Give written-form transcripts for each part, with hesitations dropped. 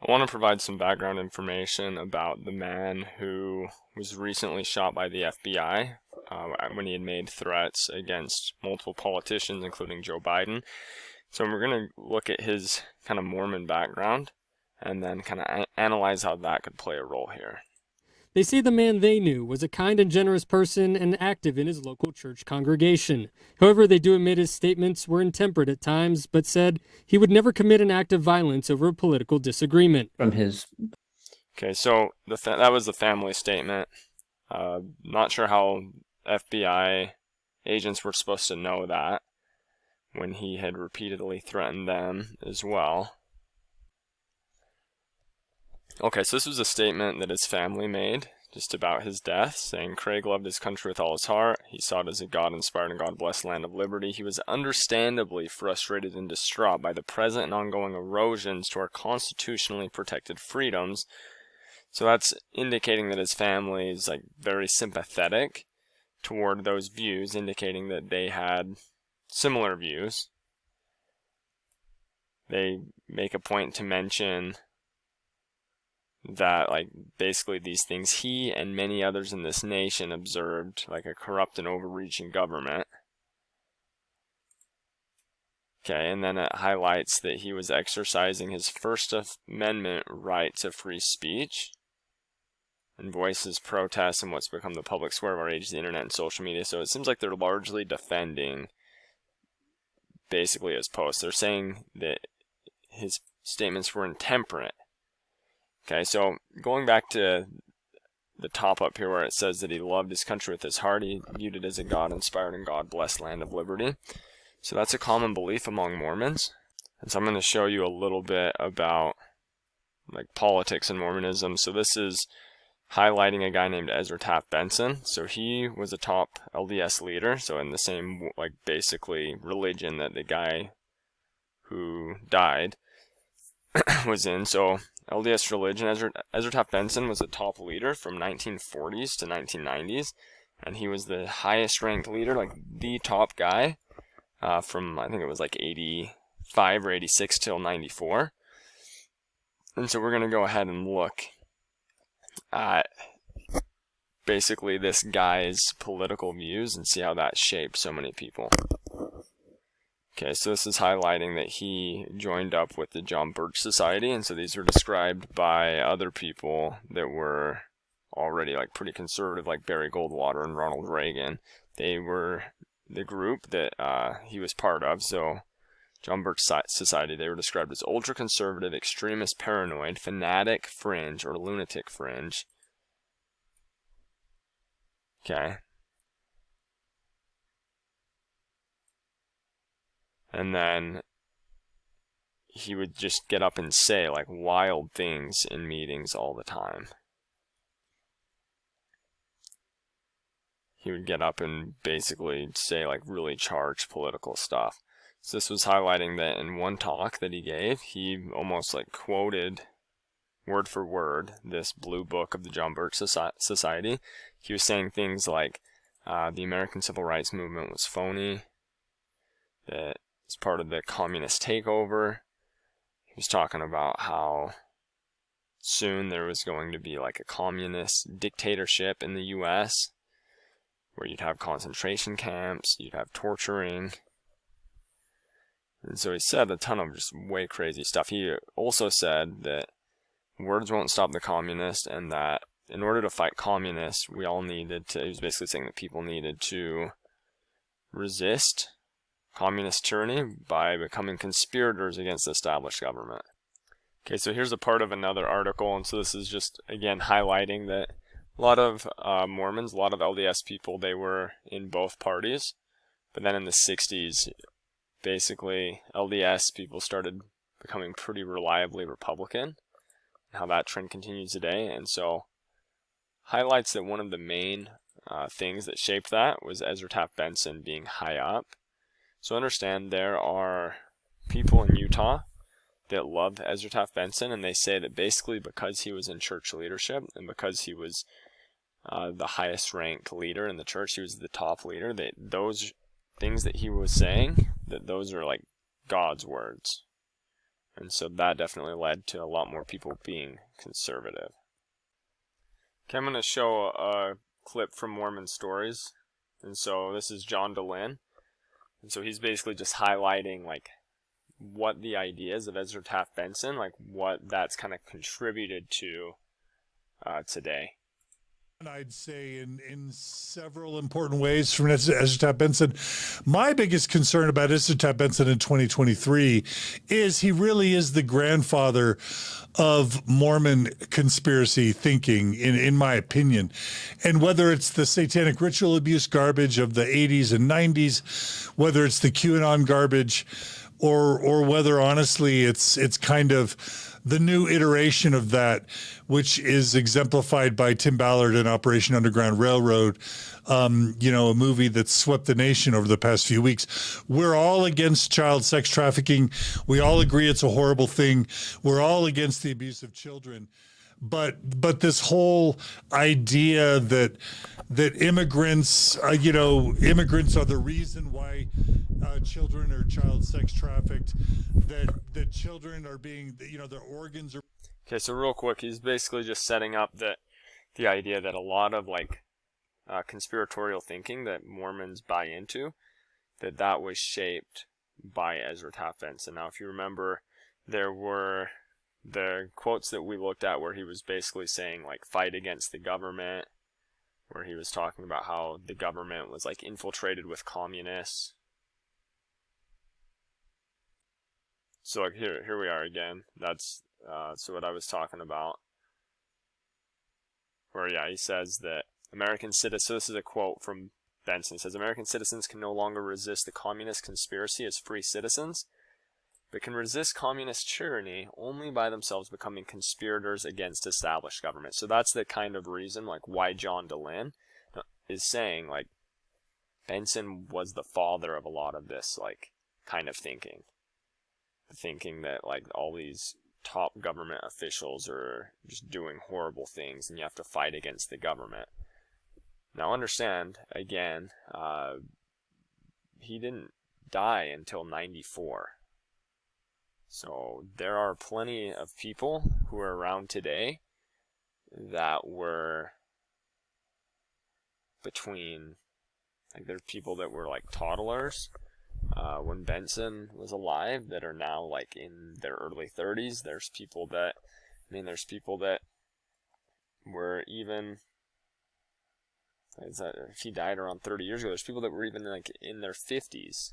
I want to provide some background information about the man who was recently shot by the FBI when he had made threats against multiple politicians, including Joe Biden. So we're going to look at his kind of Mormon background and then kind of analyze how that could play a role here. They say the man they knew was a kind and generous person and active in his local church congregation. However, they do admit his statements were intemperate at times, but said he would never commit an act of violence over a political disagreement. Okay, so that was the family statement. Not sure how FBI agents were supposed to know that when he had repeatedly threatened them as well. Okay, so this was a statement that his family made just about his death, saying, Craig loved his country with all his heart. He saw it as a God-inspired and God-blessed land of liberty. He was understandably frustrated and distraught by the present and ongoing erosions to our constitutionally protected freedoms. So that's indicating that his family is very sympathetic toward those views, indicating that they had similar views. They make a point to mention that basically these things he and many others in this nation observed, like a corrupt and overreaching government. Okay, and then it highlights that he was exercising his First Amendment right to free speech and voices protests in what's become the public square of our age, the internet and social media. So it seems like they're largely defending basically his posts. They're saying that his statements were intemperate. Okay, so going back to the top up here where it says that he loved his country with his heart, he viewed it as a God-inspired and God-blessed land of liberty. So that's a common belief among Mormons. And so I'm going to show you a little bit about politics in Mormonism. So this is highlighting a guy named Ezra Taft Benson. So he was a top LDS leader, so in the same basically religion that the guy who died was in. So LDS religion, Ezra Taft Benson was a top leader from 1940s to 1990s, and he was the highest ranked leader, the top guy from I think it was 85 or 86 till 94. And so we're going to go ahead and look at basically this guy's political views and see how that shaped so many people. Okay, so this is highlighting that he joined up with the John Birch Society, and so these were described by other people that were already pretty conservative, like Barry Goldwater and Ronald Reagan. They were the group that he was part of. So John Birch Society, they were described as ultra-conservative, extremist, paranoid, fanatic, fringe, or lunatic fringe. Okay. And then he would just get up and say wild things in meetings all the time. He would get up and basically say really charged political stuff. So this was highlighting that in one talk that he gave, he almost quoted word for word this blue book of the John Birch Society. He was saying things like the American Civil Rights Movement was phony, that it's part of the communist takeover. He was talking about how soon there was going to be a communist dictatorship in the U.S., where you'd have concentration camps, you'd have torturing. And so he said a ton of just way crazy stuff. He also said that words won't stop the communists, and that in order to fight communists, we all needed to, he was basically saying that people needed to resist communist tyranny by becoming conspirators against the established government. Okay, so here's a part of another article, and so this is just, again, highlighting that a lot of Mormons, a lot of LDS people, they were in both parties, but then in the 60s, basically, LDS people started becoming pretty reliably Republican, and how that trend continues today, and so highlights that one of the main things that shaped that was Ezra Taft Benson being high up. So understand there are people in Utah that love Ezra Taft Benson, and they say that basically because he was in church leadership and because he was the highest ranked leader in the church, he was the top leader, that those things that he was saying, that those are God's words. And so that definitely led to a lot more people being conservative. Okay, I'm going to show a clip from Mormon Stories. And so this is John Dehlin. And so he's basically just highlighting like what the ideas of Ezra Taft Benson, like what that's kind of contributed to today. I'd say in several important ways from Ezra Taft Benson. My biggest concern about Ezra Taft Benson in 2023 is he really is the grandfather of Mormon conspiracy thinking, in my opinion. And whether it's the satanic ritual abuse garbage of the 80s and 90s, whether it's the QAnon garbage, or whether honestly it's kind of the new iteration of that, which is exemplified by Tim Ballard in Operation Underground Railroad, a movie that's swept the nation over the past few weeks. We're all against child sex trafficking. We all agree it's a horrible thing. We're all against the abuse of children. But this whole idea that immigrants are the reason why children are child sex trafficked, that children are being, their organs are. Okay, so real quick, he's basically just setting up the idea that a lot of conspiratorial thinking that Mormons buy into, that was shaped by Ezra Taft Benson. Now, if you remember, there were the quotes that we looked at where he was basically saying like fight against the government, where he was talking about how the government was like infiltrated with communists. So like here we are again. That's so what I was talking about. Where he says that American citizens. So this is a quote from Benson. It says American citizens can no longer resist the communist conspiracy as free citizens, but can resist communist tyranny only by themselves becoming conspirators against established government. So that's the kind of reason like why John Dehlin is saying like Benson was the father of a lot of this like kind of thinking that like all these top government officials are just doing horrible things and you have to fight against the government. Now understand, again, he didn't die until 94. So there are plenty of people who are around today that were between, like there's people that were like toddlers when Benson was alive that are now like in their early 30s. There's people that were even, if he died around 30 years ago, there's people that were even like in their 50s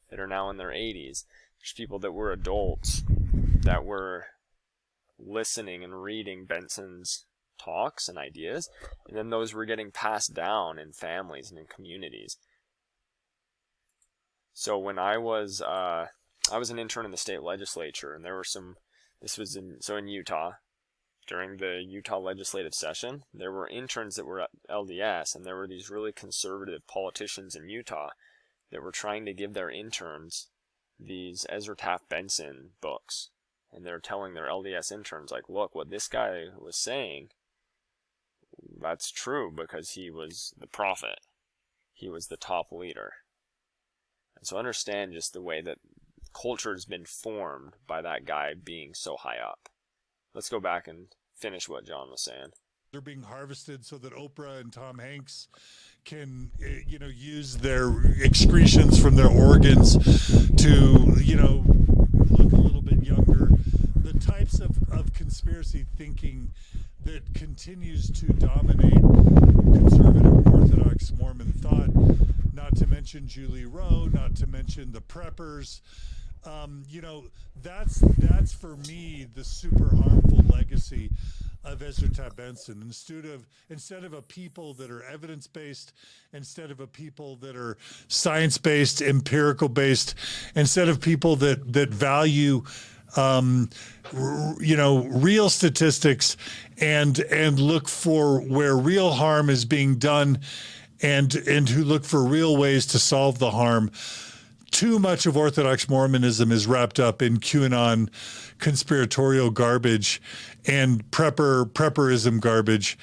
that are now in their 80s. There's people that were adults that were listening and reading Benson's talks and ideas, and then those were getting passed down in families and in communities. So when I was an intern in the state legislature, and there were in Utah, during the Utah legislative session, there were interns that were at LDS, and there were these really conservative politicians in Utah that were trying to give their interns these Ezra Taft Benson books. And they're telling their LDS interns, like, look, what this guy was saying, that's true because he was the prophet. He was the top leader. And so understand just the way that culture has been formed by that guy being so high up. Let's go back and finish what John was saying. They're being harvested so that Oprah and Tom Hanks can, use their excretions from their organs to, look a little bit younger. The types of conspiracy thinking that continues to dominate conservative Orthodox Mormon thought, not to mention Julie Rowe, not to mention the preppers. That's for me the super harmful legacy of Ezra Taft Benson. Instead of a people that are evidence-based, instead of a people that are science-based, empirical-based, instead of people that value real statistics and look for where real harm is being done and who look for real ways to solve the harm. Too much of Orthodox Mormonism is wrapped up in QAnon conspiratorial garbage and prepperism garbage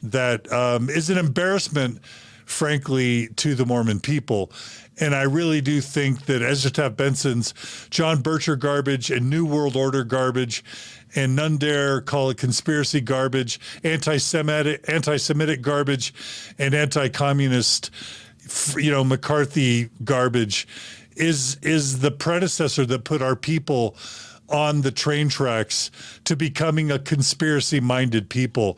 that is an embarrassment frankly, to the Mormon people. And I really do think that Ezra Taft Benson's John Bircher garbage and New World Order garbage, and none dare call it conspiracy garbage, anti-Semitic garbage, and anti-communist, McCarthy garbage is the predecessor that put our people on the train tracks to becoming a conspiracy-minded people.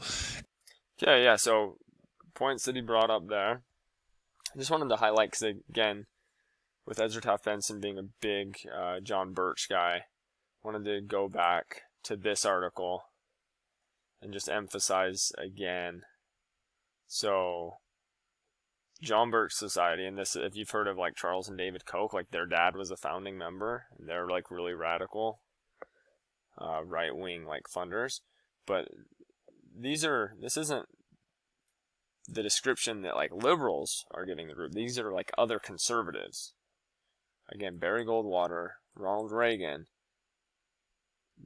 Yeah. So points that he brought up there. I just wanted to highlight because, again, with Ezra Taft Benson being a big John Birch guy, wanted to go back to this article and just emphasize again. So John Birch Society, and this, if you've heard of like Charles and David Koch, like their dad was a founding member. They're like really radical, right-wing like funders. But this isn't the description that like liberals are giving the group. These are like other conservatives. Again, Barry Goldwater, Ronald Reagan,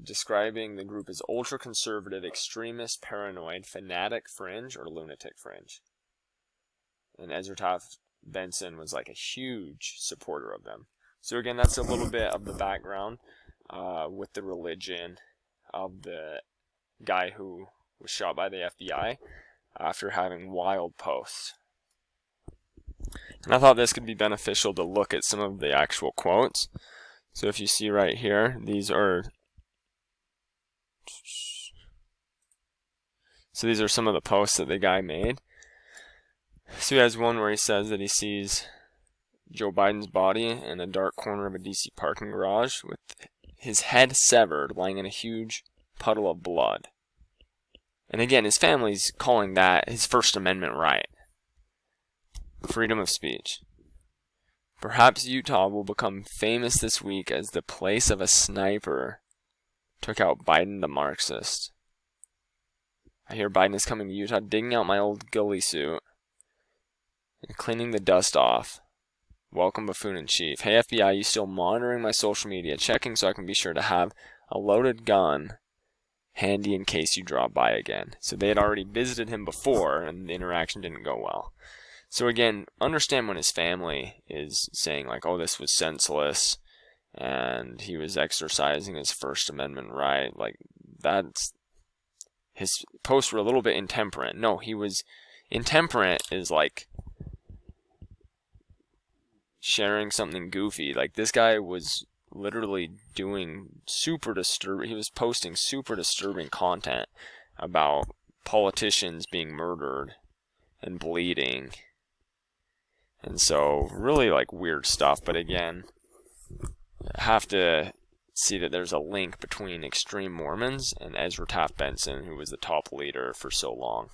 describing the group as ultra-conservative, extremist, paranoid, fanatic fringe, or lunatic fringe. And Ezra Taft Benson was like a huge supporter of them. So again, that's a little bit of the background with the religion of the guy who was shot by the FBI after having wild posts. And I thought this could be beneficial to look at some of the actual quotes. So if you see right here, these are some of the posts that the guy made. So he has one where he says that he sees Joe Biden's body in a dark corner of a DC parking garage with his head severed, lying in a huge puddle of blood. And again, his family's calling that his First Amendment right. Freedom of speech. Perhaps Utah will become famous this week as the place of a sniper took out Biden the Marxist. I hear Biden is coming to Utah, digging out my old ghillie suit and cleaning the dust off. Welcome, buffoon-in-chief. Hey, FBI, you still monitoring my social media, checking so I can be sure to have a loaded gun handy in case you drop by again. So they had already visited him before, and the interaction didn't go well. So again, understand when his family is saying like, oh, this was senseless, and he was exercising his First Amendment right. Like, that's... his posts were a little bit intemperate. No, he was... intemperate is like sharing something goofy. Like, this guy was literally doing super disturbing... he was posting super disturbing content about politicians being murdered and bleeding. And so, really, like, weird stuff. But again, I have to see that there's a link between extreme Mormons and Ezra Taft Benson, who was the top leader for so long.